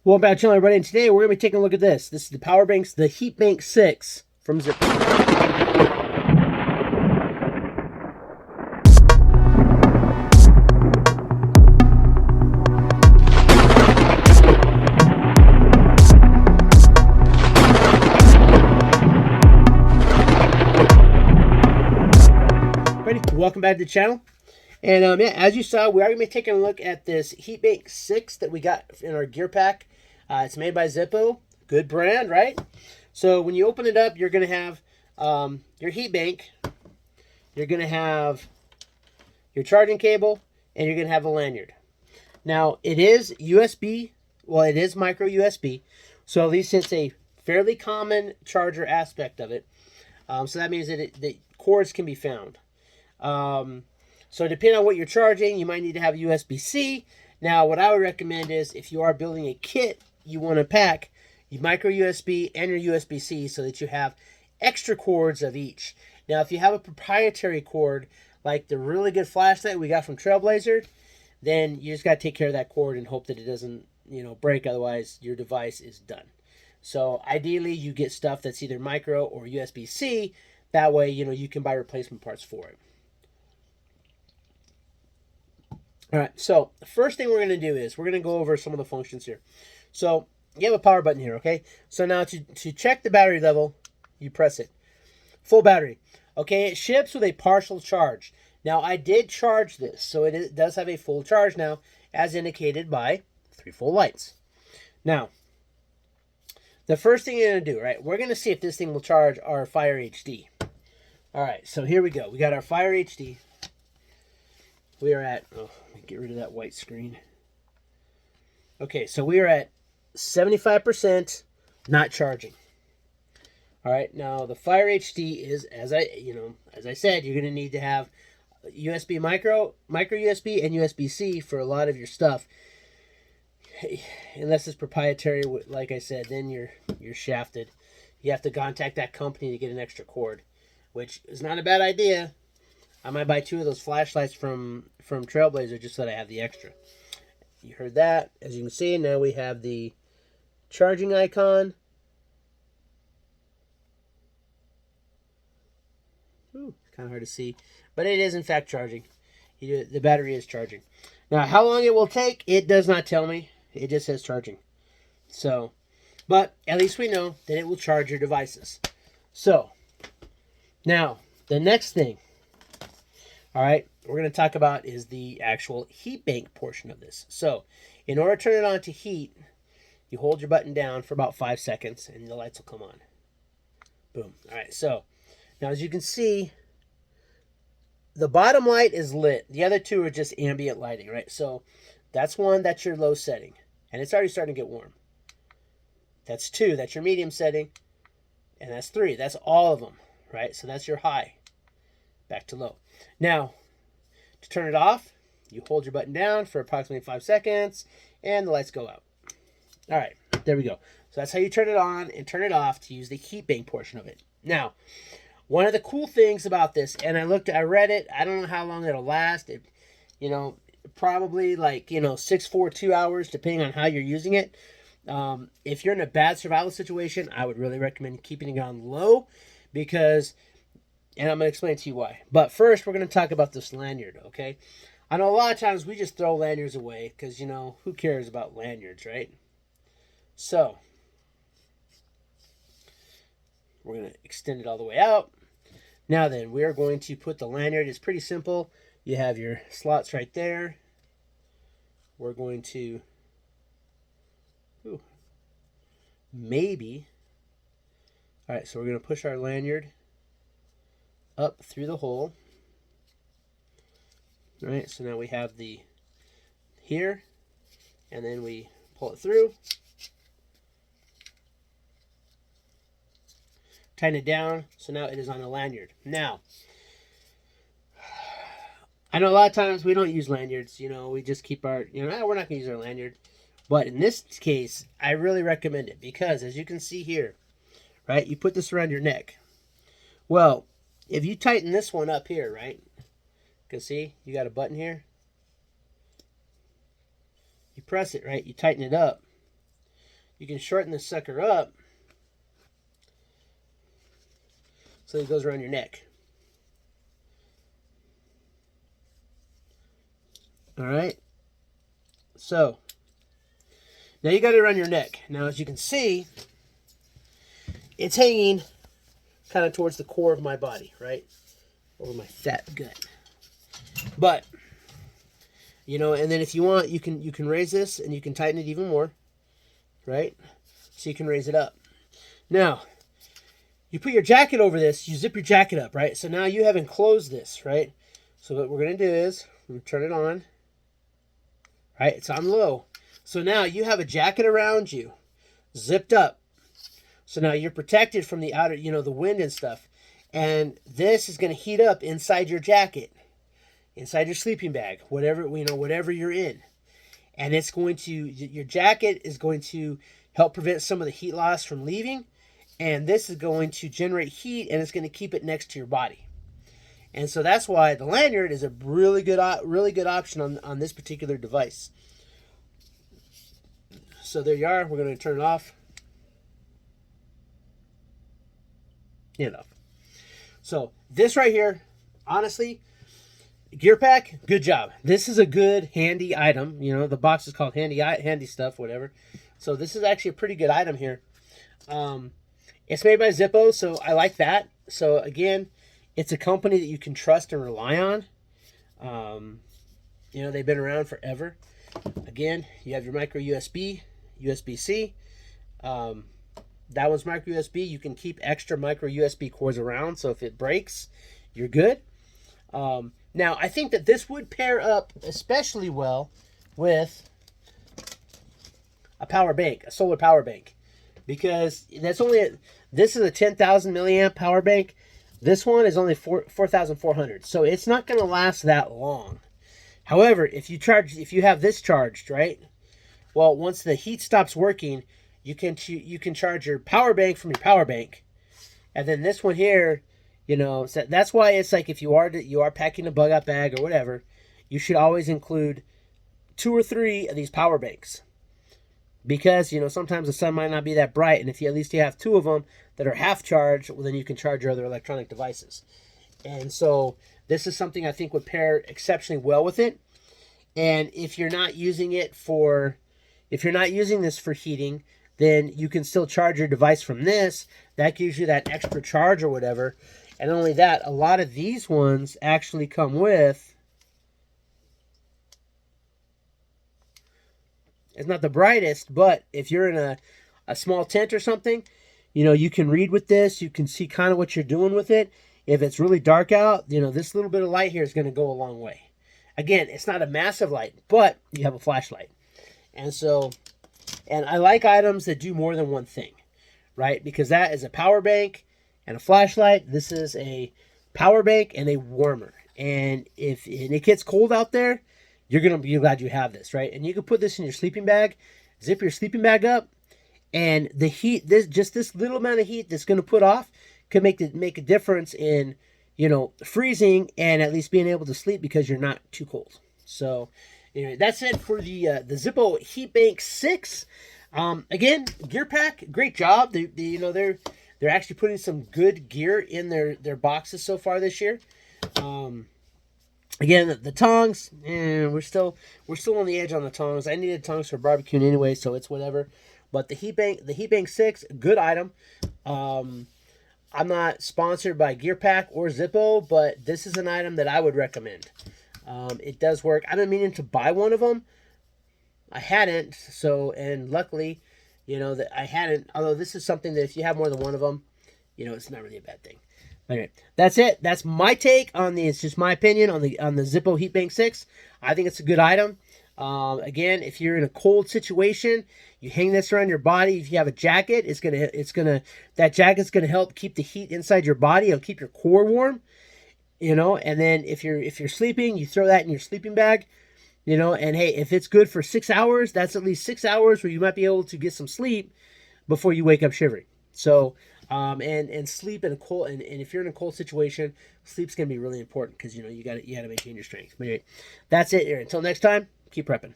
Welcome back to the channel, everybody, and today we're going to be taking a look at this. This is the Power Banks, the Heatbank 6 from Zippo. Welcome back to the channel. And yeah, as you saw, we are going to be taking a look at this Heatbank 6 that we got in our gear pack. It's made by Zippo. Good brand, right? So when you open it up, you're going to have your heat bank. You're going to have your charging cable, and you're going to have a lanyard. Now, it is USB. Well, it is micro USB. So at least it's a fairly common charger aspect of it. So that means that the cords can be found. So depending on what you're charging, you might need to have USB-C. Now, what I would recommend is if you are building a kit, you want to pack your micro USB and your USB-C so that you have extra cords of each. Now, if you have a proprietary cord, like the really good flashlight we got from Trailblazer, then you just got to take care of that cord and hope that it doesn't, break. Otherwise, your device is done. So ideally, you get stuff that's either micro or USB-C. That way, you can buy replacement parts for it. All right, so the first thing we're going to do is we're going to go over some of the functions here. So you have a power button here, okay? So now to check the battery level, you press it. Full battery. Okay, it ships with a partial charge. Now, I did charge this, so it does have a full charge now, as indicated by 3 full lights. Now, the first thing you're going to do, right, we're going to see if this thing will charge our Fire HD. All right, so here we go. We got our Fire HD. We are at, let me get rid of that white screen. Okay, so we are at 75% not charging. All right, now the Fire HD is, as I said, you're going to need to have USB micro USB, and USB-C for a lot of your stuff. Unless it's proprietary, like I said, then you're shafted. You have to contact that company to get an extra cord, which is not a bad idea. I might buy 2 of those flashlights from Trailblazer just so that I have the extra. You heard that. As you can see, now we have the charging icon. Ooh, it's kind of hard to see. But it is, in fact, charging. The battery is charging. Now, how long it will take, it does not tell me. It just says charging. So, but at least we know that it will charge your devices. So, now, the next thing, all right, we're going to talk about is the actual heat bank portion of this. So, in order to turn it on to heat, you hold your button down for about 5 seconds, and the lights will come on. Boom. All right, so, now as you can see, the bottom light is lit. The other 2 are just ambient lighting, right? So, that's 1, that's your low setting, and it's already starting to get warm. That's 2, that's your medium setting, and that's 3, that's all of them, right? So, that's your high. Back to low. Now, to turn it off, you hold your button down for approximately 5 seconds, and the lights go out. All right, there we go. So that's how you turn it on and turn it off to use the heat bank portion of it. Now, one of the cool things about this, and I read it, I don't know how long it'll last. It, probably like, 2 hours, depending on how you're using it. If you're in a bad survival situation, I would really recommend keeping it on low because... And I'm going to explain to you why. But first, we're going to talk about this lanyard, okay? I know a lot of times we just throw lanyards away because, who cares about lanyards, right? So, we're going to extend it all the way out. Now then, we are going to put the lanyard. It's pretty simple. You have your slots right there. We're going to, maybe. All right, so we're going to push our lanyard up through the hole. All right, so now we have the here, and then we pull it through, tighten it down, so now it is on a lanyard. Now, I know a lot of times we don't use lanyards, we just keep our, we're not going to use our lanyard, but in this case, I really recommend it because, as you can see here, right, you put this around your neck. Well, if you tighten this one up here, right, you can see you got a button here. You press it, right, you tighten it up. you can shorten this sucker up so it goes around your neck. All right. So now you got it around your neck. Now, as you can see, it's hanging kind of towards the core of my body, right? Over my fat gut. But, you know, and then if you want, you can raise this and you can tighten it even more, right? So you can raise it up. Now, you put your jacket over this, you zip your jacket up, right? So now you have enclosed this, right? So what we're going to do is, we're going to turn it on, right? It's on low. So now you have a jacket around you, zipped up. So now you're protected from the outer, you know, the wind and stuff. And this is going to heat up inside your jacket, inside your sleeping bag, whatever, you know, whatever you're in. And it's going to, your jacket is going to help prevent some of the heat loss from leaving. And this is going to generate heat, and it's going to keep it next to your body. And so that's why the lanyard is a really good option on this particular device. So there you are. We're going to turn it off. And off. So this right here, honestly, Gear Pack, good job. This is a good handy item. You know, the box is called handy stuff, whatever. So this is actually a pretty good item here. It's made by Zippo, so I like that. So again, it's a company that you can trust and rely on. You know, they've been around forever. Again, you have your micro USB, USB-C. That one's micro USB. You can keep extra micro USB cords around, so if it breaks, you're good. Now, I think that this would pair up especially well with a power bank, a solar power bank, because that's only this is a 10,000 milliamp power bank. This one is only 4,400, so it's not going to last that long. However, if you have this charged, right? Well, once the heat stops working, you can charge your power bank from your power bank, and then this one here, you know, so that's why it's like if you are packing a bug out bag or whatever, you should always include 2 or 3 of these power banks, because you know sometimes the sun might not be that bright, and if you at least you have 2 of them that are half charged, well then you can charge your other electronic devices. And so this is something I think would pair exceptionally well with it. And if you're not using this for heating, then you can still charge your device from this. That gives you that extra charge or whatever. And not only that, a lot of these ones actually come with, it's not the brightest, but if you're in a small tent or something, you know, you can read with this. You can see kind of what you're doing with it. If it's really dark out, you know, this little bit of light here is going to go a long way. Again, it's not a massive light, but you have a flashlight. And so, and I like items that do more than one thing, right? Because that is a power bank and a flashlight. This is a power bank and a warmer. And if it gets cold out there, you're going to be glad you have this, right? And you can put this in your sleeping bag, zip your sleeping bag up, and the heat, this little amount of heat that's going to put off could make a difference in, you know, freezing and at least being able to sleep because you're not too cold. So, anyway, that's it for the Zippo Heatbank 6. Again, Gear Pack, great job. They're actually putting some good gear in their boxes so far this year. Again, the tongs, we're still on the edge on the tongs. I needed tongs for barbecuing anyway, so it's whatever. But the Heatbank 6, good item. I'm not sponsored by Gear Pack or Zippo, but this is an item that I would recommend. It does work. I've been meaning to buy one of them. I hadn't, and luckily, you know, that I hadn't. Although this is something that if you have more than one of them, you know, it's not really a bad thing. Anyway, that's it. That's my take on the. It's just my opinion on the Zippo Heatbank 6. I think it's a good item. Again, if you're in a cold situation, you hang this around your body. If you have a jacket, that jacket's gonna help keep the heat inside your body. It'll keep your core warm, you know. And then if you're sleeping, you throw that in your sleeping bag, you know. And hey, if it's good for 6 hours, that's at least 6 hours where you might be able to get some sleep before you wake up shivering. So, and sleep in a cold, and if you're in a cold situation, sleep's gonna be really important because you know you gotta maintain your strength. But anyway, that's it. Until next time, keep prepping.